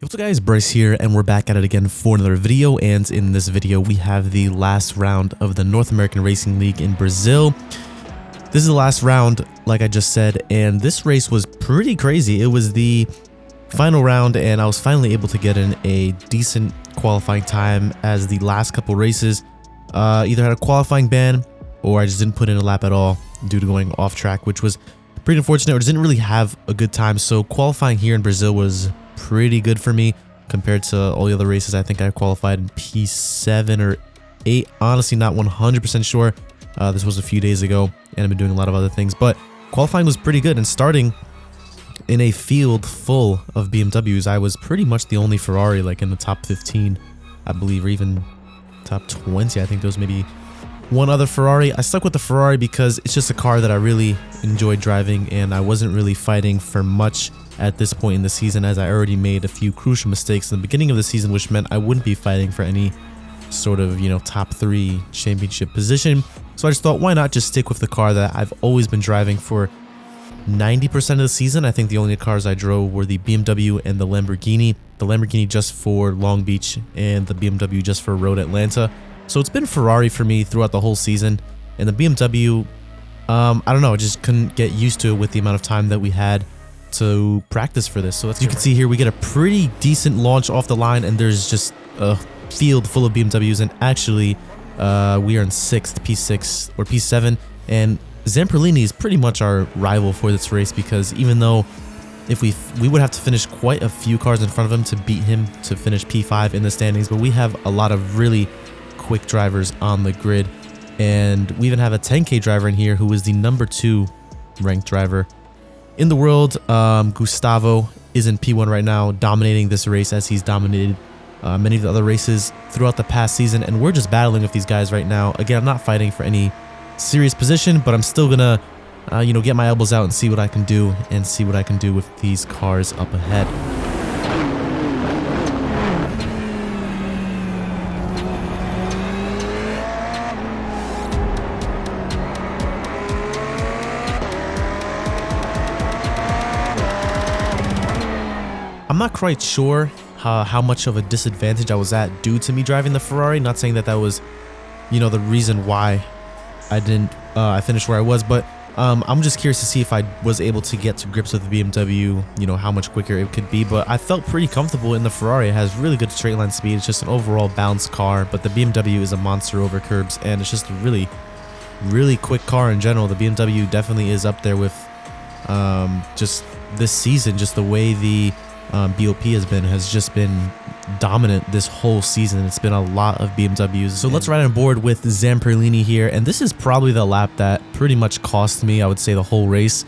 What's up guys, Bryce here, and we're back at it again for another video. And in this video we have the last round of the North American Racing League in Brazil. This is the last round, like I just said, and this race was pretty crazy. It was the final round and I was finally able to get in a decent qualifying time, as the last couple races either had a qualifying ban or I just didn't put in a lap at all due to going off track, which was pretty unfortunate, or just didn't really have a good time. So qualifying here in Brazil was pretty good for me compared to all the other races. I think I qualified in P7 or 8, honestly not 100% sure. This was a few days ago and I've been doing a lot of other things, but qualifying was pretty good. And starting in a field full of BMWs, I was pretty much the only Ferrari like in the top 15, I believe, or even top 20. I think there was maybe one other Ferrari. I stuck with the Ferrari because it's just a car that I really enjoyed driving, and I wasn't really fighting for much at this point in the season, as I already made a few crucial mistakes in the beginning of the season, which meant I wouldn't be fighting for any sort of, top 3 championship position. So I just thought, why not just stick with the car that I've always been driving for 90% of the season. I think the only cars I drove were the BMW and the Lamborghini. The Lamborghini just for Long Beach and the BMW just for Road Atlanta. So it's been Ferrari for me throughout the whole season, and the BMW, I don't know, I just couldn't get used to it with the amount of time that we had to practice for this. So as you can see here, we get a pretty decent launch off the line, and there's just a field full of BMWs, and actually we are in 6th, P6 or P7, and Zamperlini is pretty much our rival for this race, because even though if we would have to finish quite a few cars in front of him to beat him to finish P5 in the standings, but we have a lot of really quick drivers on the grid, and we even have a 10K driver in here who is the number 2 ranked driver in the world. Gustavo is in P1 right now, dominating this race as he's dominated many of the other races throughout the past season, and we're just battling with these guys right now. Again, I'm not fighting for any serious position, but I'm still gonna get my elbows out and see what I can do, and see what I can do with these cars up ahead. I'm not quite sure how much of a disadvantage I was at due to me driving the Ferrari. Not saying that that was, the reason why I finished where I was, but I'm just curious to see if I was able to get to grips with the BMW, how much quicker it could be. But I felt pretty comfortable in the Ferrari. It has really good straight line speed. It's just an overall balanced car, but the BMW is a monster over curbs, and it's just a really, really quick car in general. The BMW definitely is up there with just this season, just the way the BOP has just been dominant this whole season. It's been a lot of BMWs. So let's ride on board with Zamperlini here, and this is probably the lap that pretty much cost me, I would say, the whole race,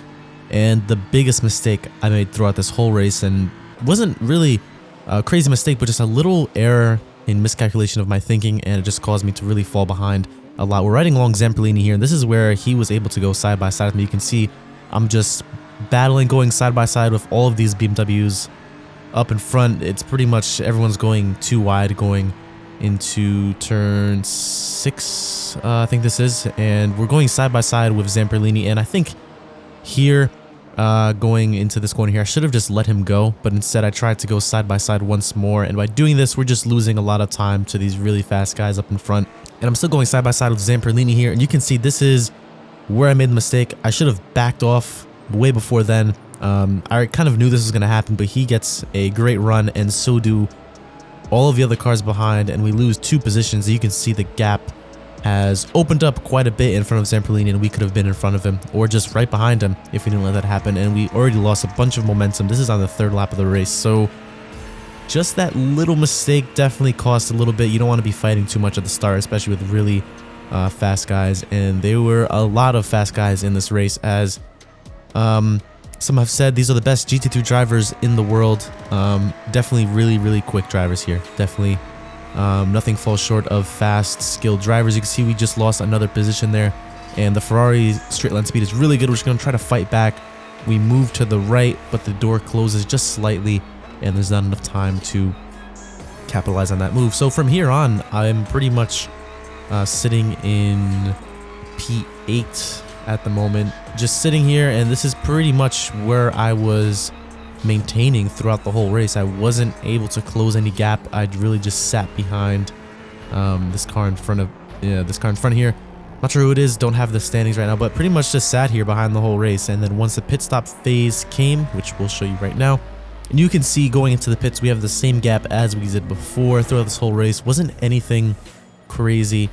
and the biggest mistake I made throughout this whole race. And wasn't really a crazy mistake, but just a little error in miscalculation of my thinking, and it just caused me to really fall behind a lot. We're riding along Zamperlini here, and this is where he was able to go side by side with me. You can see I'm just battling, going side by side with all of these BMWs up in front. It's pretty much everyone's going too wide, going into turn 6, I think this is, and we're going side by side with Zamperlini. And I think here, going into this corner here, I should have just let him go, but instead I tried to go side by side once more, and by doing this we're just losing a lot of time to these really fast guys up in front. And I'm still going side by side with Zamperlini here, and you can see this is where I made the mistake. I should have backed off way before then. I kind of knew this was going to happen, but he gets a great run, and so do all of the other cars behind, and we lose 2 positions. You can see the gap has opened up quite a bit in front of Zamperlini, and we could have been in front of him or just right behind him if we didn't let that happen, and we already lost a bunch of momentum. This is on the 3rd lap of the race, so just that little mistake definitely cost a little bit. You don't want to be fighting too much at the start, especially with really fast guys, and there were a lot of fast guys in this race, as some have said these are the best GT3 drivers in the world. Definitely really, really quick drivers here. Definitely nothing falls short of fast, skilled drivers. You can see we just lost another position there, and the Ferrari straight line speed is really good. We're just going to try to fight back. We move to the right, but the door closes just slightly, and there's not enough time to capitalize on that move. So from here on, I'm pretty much sitting in P8 at the moment, just sitting here, and this is pretty much where I was maintaining throughout the whole race. I wasn't able to close any gap. I really just sat behind this car in front of here. Not sure who it is, don't have the standings right now, but pretty much just sat here behind the whole race. And then once the pit stop phase came, which we'll show you right now, and you can see going into the pits, we have the same gap as we did before throughout this whole race. Wasn't anything crazy.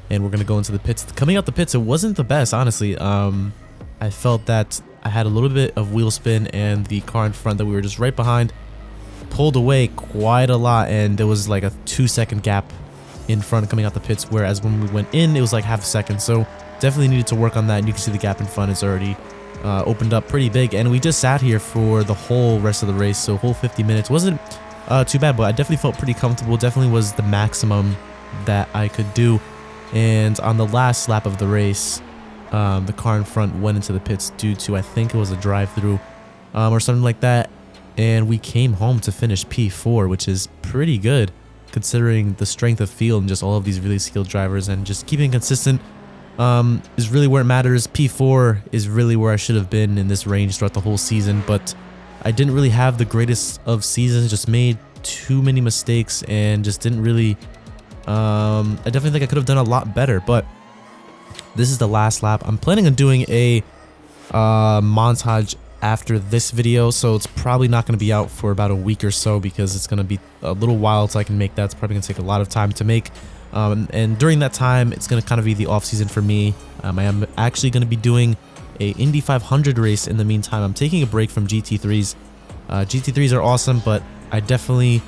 And we're going to go into the pits. Coming out the pits, it wasn't the best, honestly. I felt that I had a little bit of wheel spin, and the car in front that we were just right behind pulled away quite a lot, and there was like a 2-second gap in front coming out the pits, whereas when we went in, it was like half a second. So definitely needed to work on that, and you can see the gap in front is already opened up pretty big. And we just sat here for the whole rest of the race, so whole 50 minutes. Wasn't too bad, but I definitely felt pretty comfortable. Definitely was the maximum that I could do. And on the last lap of the race, the car in front went into the pits due to, I think it was a drive-through or something like that, and we came home to finish P4, which is pretty good considering the strength of field and just all of these really skilled drivers, and just keeping consistent is really where it matters. P4 is really where I should have been in this range throughout the whole season, but I didn't really have the greatest of seasons, just made too many mistakes and just didn't really I definitely think I could have done a lot better. But this is the last lap. I'm planning on doing a montage after this video, so it's probably not going to be out for about a week or so, because it's going to be a little while till I can make that. It's probably going to take a lot of time to make, and during that time it's going to kind of be the off season for me. I am actually going to be doing a Indy 500 race in the meantime. I'm taking a break from GT3s. GT3s are awesome, but I definitely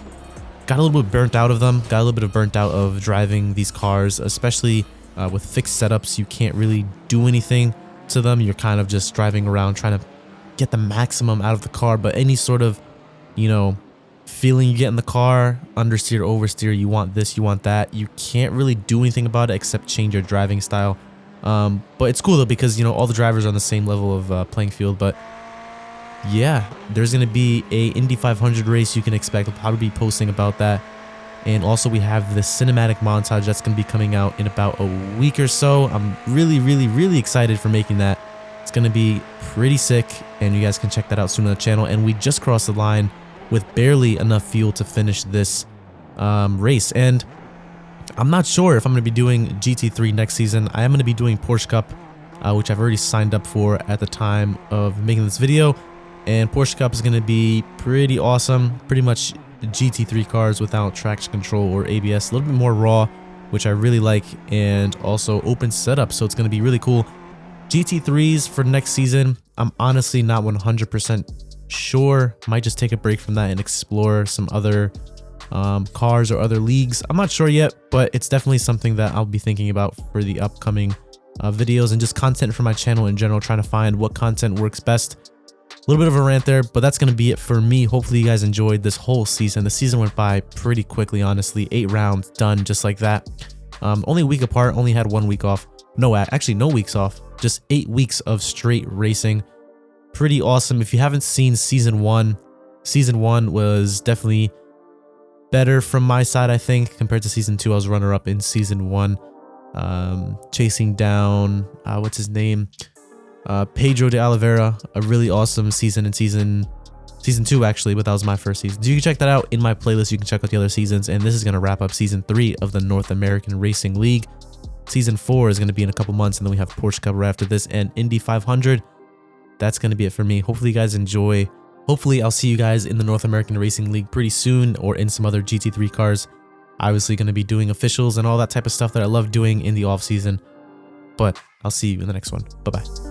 got a little bit burnt out of them. Got a little bit of burnt out of driving these cars, especially with fixed setups. You can't really do anything to them. You're kind of just driving around trying to get the maximum out of the car, but any sort of, you know, feeling you get in the car, understeer, oversteer, you want this, you want that, you can't really do anything about it except change your driving style. But it's cool though, because, you know, all the drivers are on the same level of playing field. But yeah, there's going to be a Indy 500 race you can expect. I'll probably be posting about that. And also we have the cinematic montage that's going to be coming out in about a week or so. I'm really excited for making that. It's going to be pretty sick, and you guys can check that out soon on the channel. And we just crossed the line with barely enough fuel to finish this race. And I'm not sure if I'm going to be doing GT3 next season. I am going to be doing Porsche Cup, which I've already signed up for at the time of making this video. And Porsche Cup is going to be pretty awesome. Pretty much GT3 cars without traction control or ABS. A little bit more raw, which I really like, and also open setup. So it's going to be really cool. GT3s for next season, I'm honestly not 100% sure. Might just take a break from that and explore some other cars or other leagues. I'm not sure yet, but it's definitely something that I'll be thinking about for the upcoming videos and just content for my channel in general, trying to find what content works best. A little bit of a rant there, but that's going to be it for me. Hopefully you guys enjoyed this whole season. The season went by pretty quickly, honestly. 8 rounds done just like that. Only a week apart, only had 1 week off. No, actually no weeks off. Just 8 weeks of straight racing. Pretty awesome. If you haven't seen season 1 was definitely better from my side, I think, compared to season 2. I was runner-up in season 1, chasing down what's his name, Pedro de Oliveira. A really awesome season in season 2, actually, but that was my first season. So you can check that out in my playlist. You can check out the other seasons, and this is going to wrap up season 3 of the North American Racing League. Season 4 is going to be in a couple months, and then we have Porsche Cup right after this and Indy 500. That's going to be it for me. Hopefully you guys enjoy. Hopefully I'll see you guys in the North American Racing League pretty soon, or in some other GT3 cars. Obviously going to be doing officials and all that type of stuff that I love doing in the off season. But I'll see you in the next one. Bye-bye.